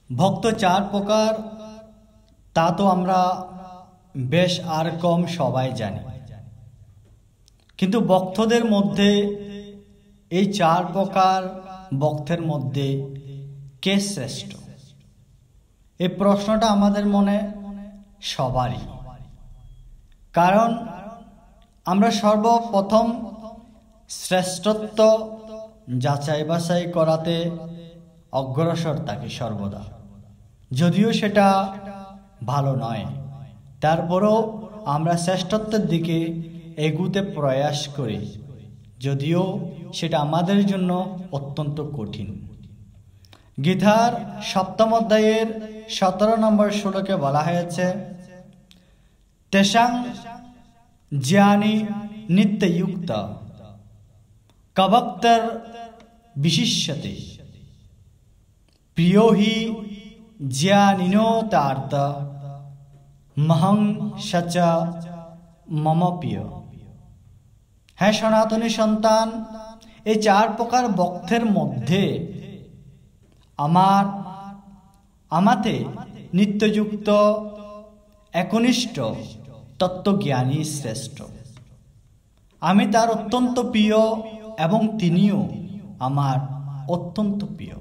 ভক্ত চার প্রকার তা তো আমরা বেশ আর কম সবাই জানি, কিন্তু ভক্তদের মধ্যে এই চার প্রকার ভক্তের মধ্যে কে শ্রেষ্ঠ, এই প্রশ্নটা আমাদের মনে সবারই। কারণ আমরা সর্বপ্রথম শ্রেষ্ঠত্ব যাচাই বাছাই করাতে অগ্রসর থাকি সর্বদা, যদিও সেটা ভালো নয়, তারপরও আমরা শ্রেষ্ঠত্বের দিকে এগুতে প্রয়াস করি, যদিও সেটা আমাদের জন্য অত্যন্ত কঠিন। গীতার 7ম অধ্যায়ের 17 নম্বর শ্লোকে বলা হয়েছে, তেষাং জ্ঞানী নিত্যযুক্ত কবক্তর বিশিষ্যতে প্রিয় হি জ্ঞানিনোতার্থ মহং সচ মম প্রিয়। হ্যাঁ সনাতনী সন্তান, এই চার প্রকার ভক্তের মধ্যে আমাতে নিত্যযুক্ত একনিষ্ঠ তত্ত্বজ্ঞানী শ্রেষ্ঠ। আমি তার অত্যন্ত প্রিয় এবং তিনিও আমার অত্যন্ত প্রিয়।